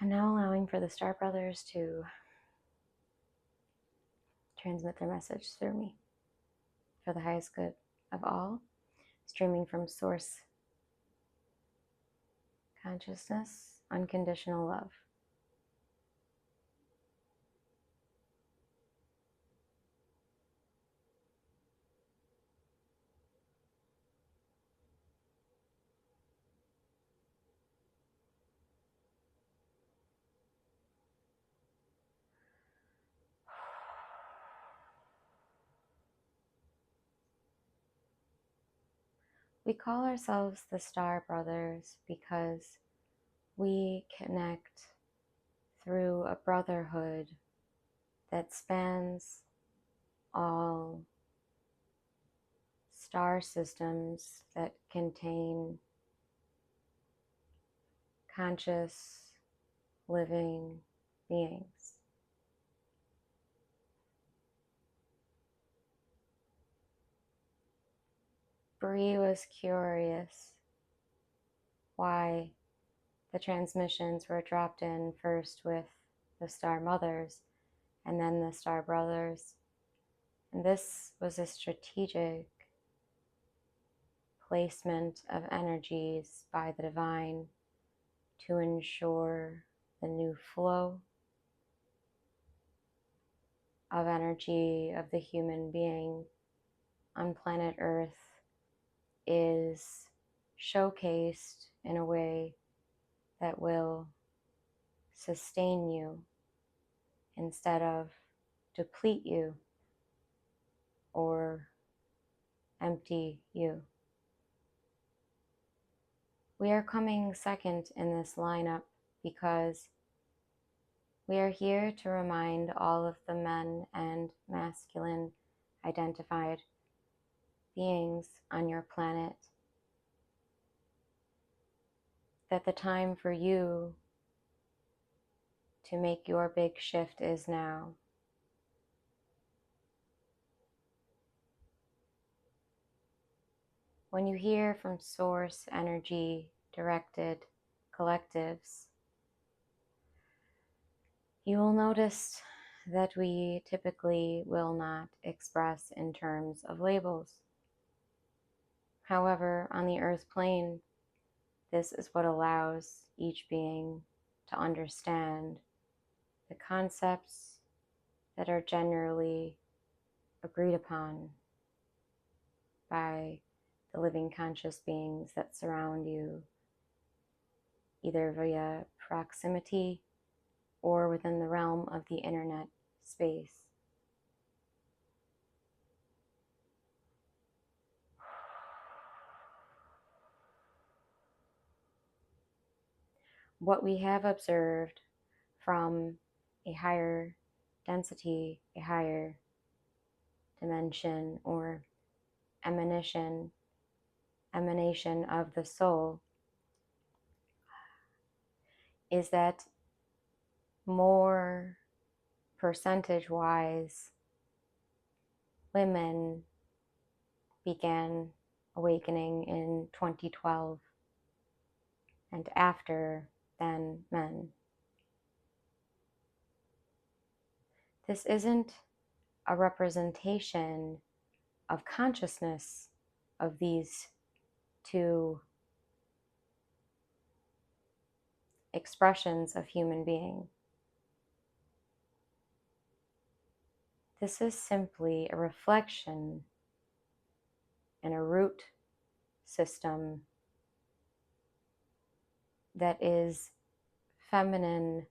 I'm now allowing for the Star Brothers to transmit their message through me for the highest good of all, streaming from source consciousness, unconditional love. We call ourselves the Star Brothers because we connect through a brotherhood that spans all star systems that contain conscious living beings. Bree was curious why the transmissions were dropped in first with the Star Mothers and then the Star Brothers. And this was a strategic placement of energies by the divine to ensure the new flow of energy of the human being on planet Earth is showcased in a way that will sustain you instead of deplete you or empty you. We are coming second in this lineup because we are here to remind all of the men and masculine identified beings on your planet that the time for you to make your big shift is now. When you hear from source energy directed collectives, you will notice that we typically will not express in terms of labels. However, on the earth plane, this is what allows each being to understand the concepts that are generally agreed upon by the living conscious beings that surround you, either via proximity or within the realm of the internet space. What we have observed from a higher density, a higher dimension, or emanation of the soul is that more percentage-wise, women began awakening in 2012 and after than men. This isn't a representation of consciousness of these two expressions of human being. This is simply a reflection and a root system that is feminine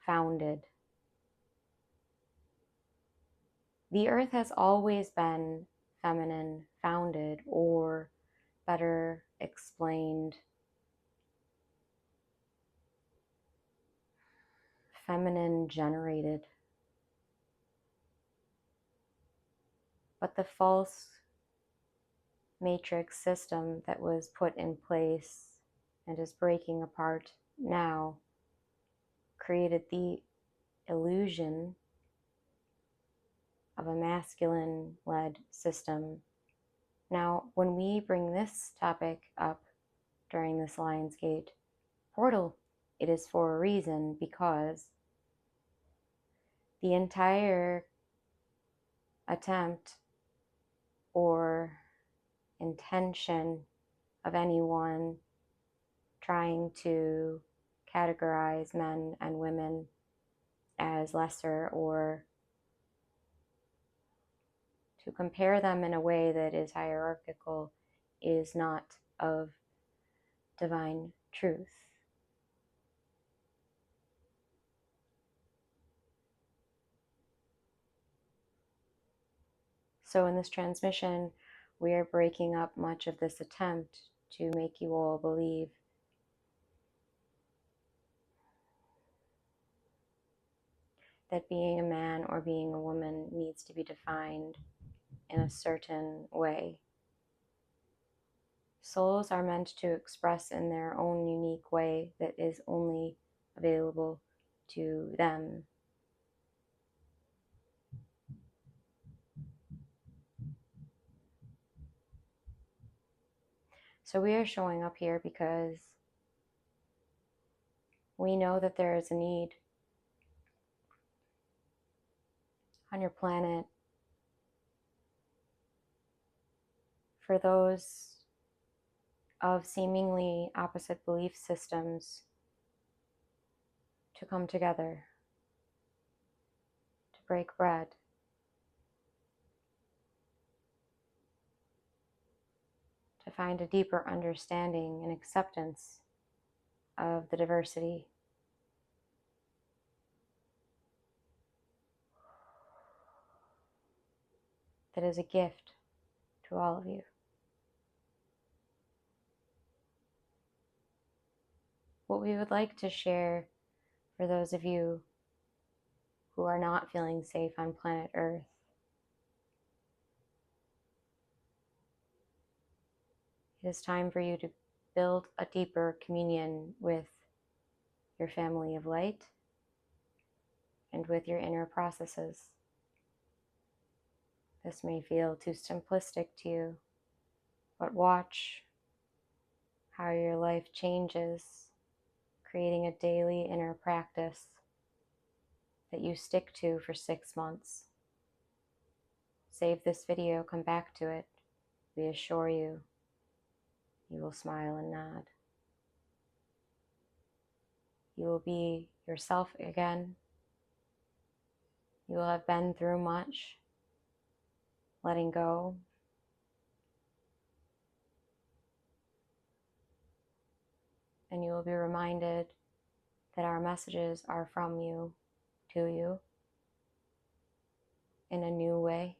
founded. The earth has always been feminine founded, or better explained, feminine generated. But the false matrix system that was put in place and is breaking apart now created the illusion of a masculine-led system. Now, when we bring this topic up during this Lionsgate portal it is for a reason, because the entire attempt or intention of anyone trying to categorize men and women as lesser, or to compare them in a way that is hierarchical, is not of divine truth. So in this transmission, we are breaking up much of this attempt to make you all believe that being a man or being a woman needs to be defined in a certain way. Souls are meant to express in their own unique way that is only available to them. So we are showing up here because we know that there is a need on your planet for those of seemingly opposite belief systems to come together, to break bread, to find a deeper understanding and acceptance of the diversity. That is a gift to all of you. What we would like to share for those of you who are not feeling safe on planet Earth it is time for you to build a deeper communion with your family of light and with your inner processes. This may feel too simplistic to you, but watch how your life changes, creating a daily inner practice that you stick to for 6 months. Save this video, come back to it. We assure you, you will smile and nod. You will be yourself again. You will have been through much, letting go. And you will be reminded that our messages are from you, to you, in a new way.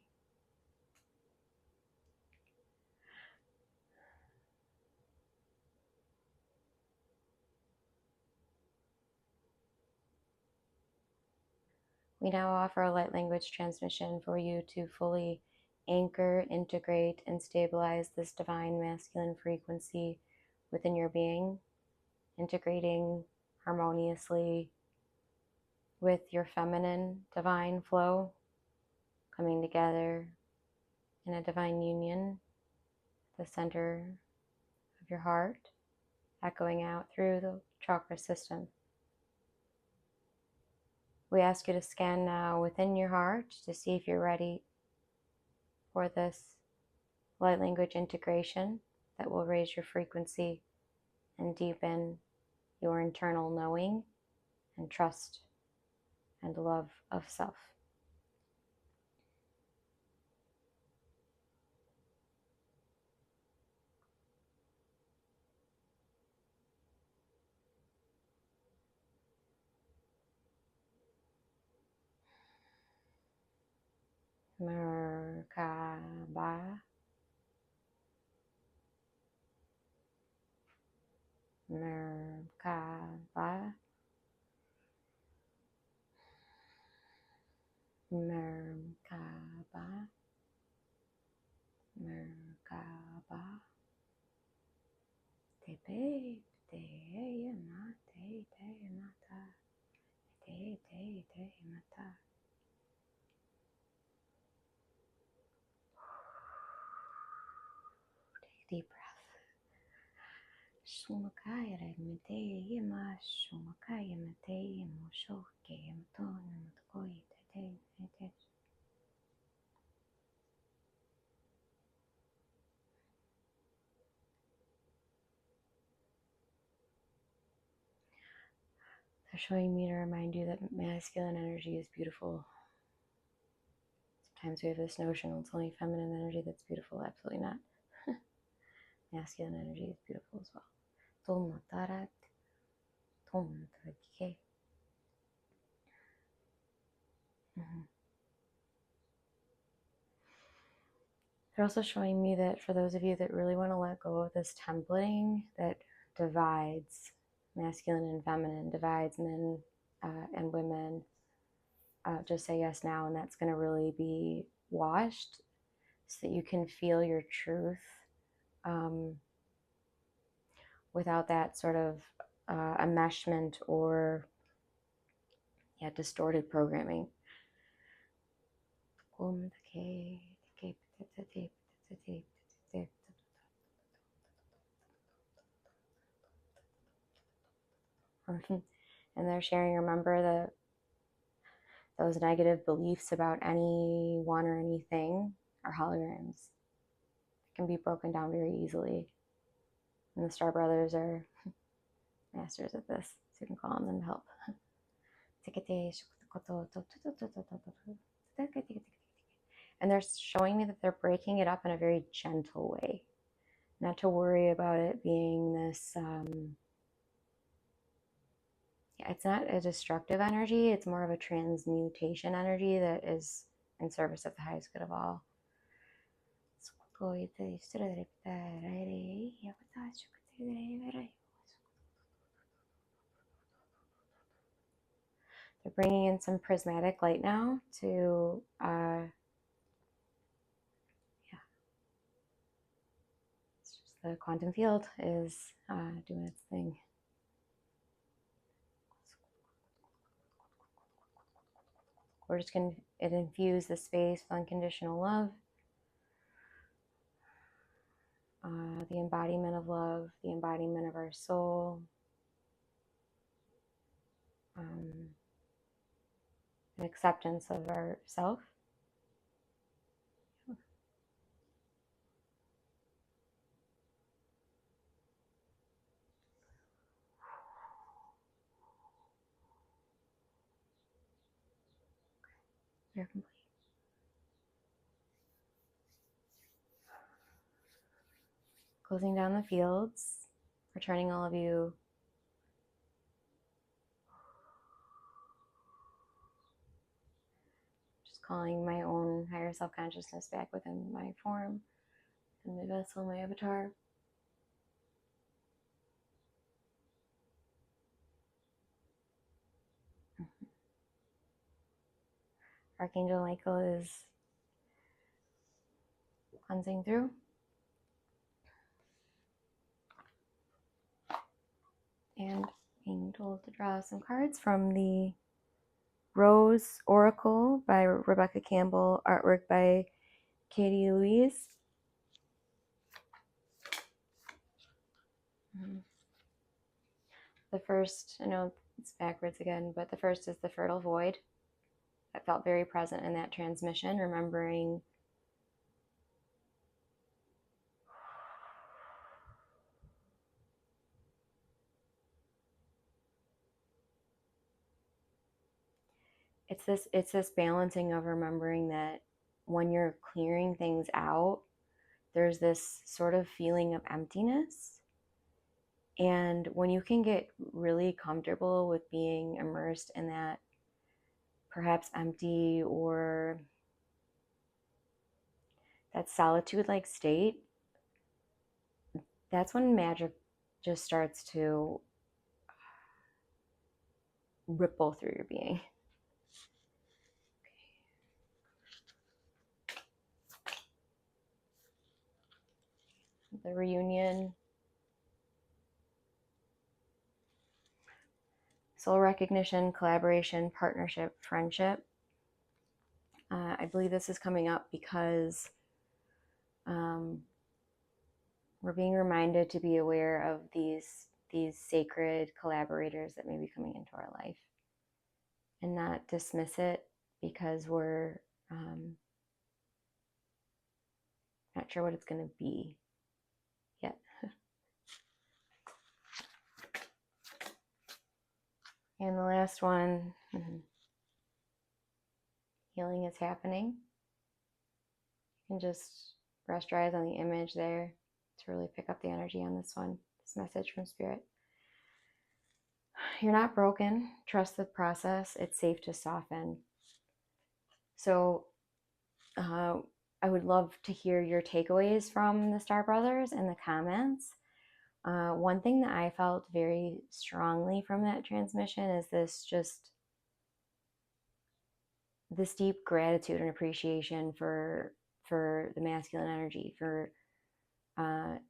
We now offer a light language transmission for you to fully anchor, integrate, and stabilize this divine masculine frequency within your being, integrating harmoniously with your feminine divine flow, coming together in a divine union, the center of your heart, echoing out through the chakra system. We ask you to scan now within your heart to see if you're ready for this light language integration that will raise your frequency and deepen your internal knowing and trust and love of self. Merkaba, Merkaba, Merkaba, Merkaba, Tepe, Te Mate, Te Mata, Te Mata. Take a deep breath. They're showing me to remind you that masculine energy is beautiful. Sometimes we have this notion it's only feminine energy that's beautiful. Absolutely not. Masculine energy is beautiful as well. They're also showing me that for those of you that really want to let go of this templating that divides masculine and feminine, divides men and women, just say yes now, and that's going to really be washed so that you can feel your truth without that sort of enmeshment or distorted programming. And they're sharing, remember those negative beliefs about anyone or anything are holograms. It can be broken down very easily. And the Star Brothers are masters at this, so you can call on them to help. And they're showing me that they're breaking it up in a very gentle way. Not to worry about it being this, it's not a destructive energy, it's more of a transmutation energy that is in service of the highest good of all. They're bringing in some prismatic light now to, it's just the quantum field is doing its thing. We're just going to infuse the space with unconditional love, the embodiment of love, the embodiment of our soul, an acceptance of ourself. You're complete. Closing down the fields, returning all of you calling my own higher self-consciousness back within my form and my vessel, my avatar. Archangel Michael is cleansing through. And being told to draw some cards from the Rose Oracle by Rebecca Campbell, artwork by Katie Louise. The first, I know it's backwards again, but the first is the fertile void. That felt very present in that transmission, remembering it's this balancing of remembering that when you're clearing things out, there's this sort of feeling of emptiness. And when you can get really comfortable with being immersed in that perhaps empty or that solitude-like state, that's when magic just starts to ripple through your being. The reunion, soul recognition, collaboration, partnership, friendship. I believe this is coming up because we're being reminded to be aware of these sacred collaborators that may be coming into our life, and not dismiss it because we're not sure what it's going to be yet. And the last one, healing is happening. You can just rest your eyes on the image there to really pick up the energy on this one, this message from Spirit. You're not broken. Trust the process. It's safe to soften. So I would love to hear your takeaways from the Star Brothers in the comments. One thing that I felt very strongly from that transmission is this deep gratitude and appreciation for the masculine energy, for the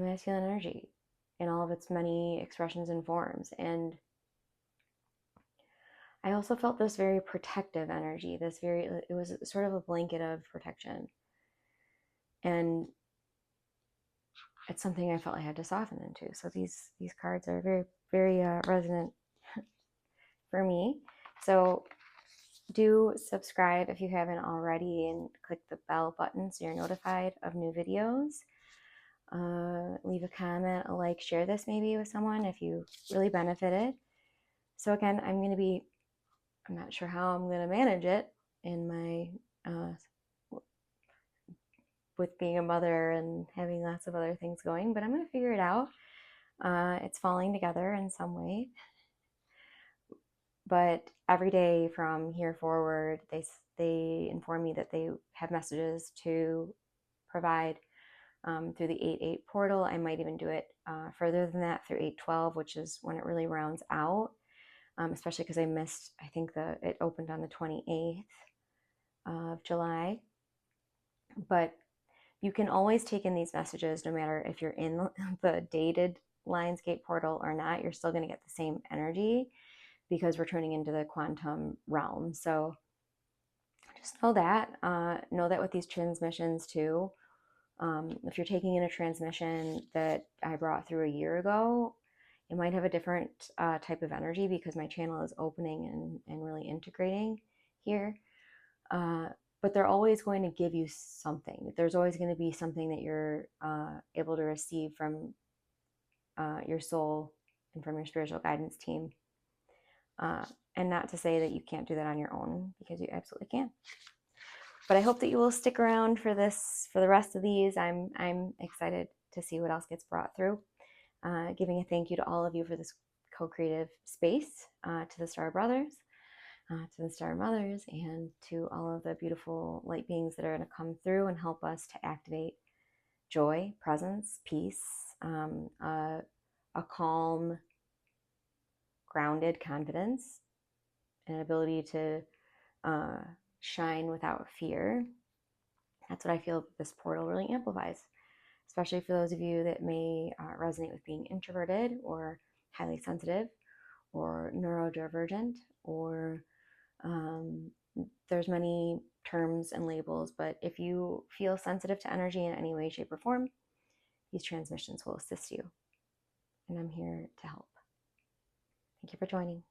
masculine energy in all of its many expressions and forms. And I also felt this very protective energy, it was sort of a blanket of protection. And it's something I felt I had to soften into. So these cards are very, very resonant for me. So do subscribe if you haven't already, and click the bell button so you're notified of new videos. Leave a comment, a like, share this maybe with someone if you really benefited. So again, I'm not sure how I'm going to manage it in my with being a mother and having lots of other things going, but I'm going to figure it out. It's falling together in some way. But every day from here forward, they inform me that they have messages to provide through the 8/8 portal. I might even do it further than that through 8/12, which is when it really rounds out. Especially because I missed, I think it opened on the 28th of July. But you can always take in these messages no matter if you're in the dated Lionsgate portal or not. You're still going to get the same energy because we're turning into the quantum realm. So just know that with these transmissions too. If you're taking in a transmission that I brought through a year ago, it might have a different type of energy because my channel is opening and really integrating here. But they're always going to give you something. There's always going to be something that you're able to receive from your soul and from your spiritual guidance team. And not to say that you can't do that on your own, because you absolutely can. But I hope that you will stick around for the rest of these. I'm excited to see what else gets brought through. Giving a thank you to all of you for this co-creative space, to the Star Brothers, to the Star Mothers, and to all of the beautiful light beings that are going to come through and help us to activate joy, presence, peace, a calm, grounded confidence, an ability to shine without fear. That's what I feel this portal really amplifies, especially for those of you that may resonate with being introverted or highly sensitive or neurodivergent, or there's many terms and labels, but if you feel sensitive to energy in any way, shape, or form, these transmissions will assist you. And I'm here to help. Thank you for joining.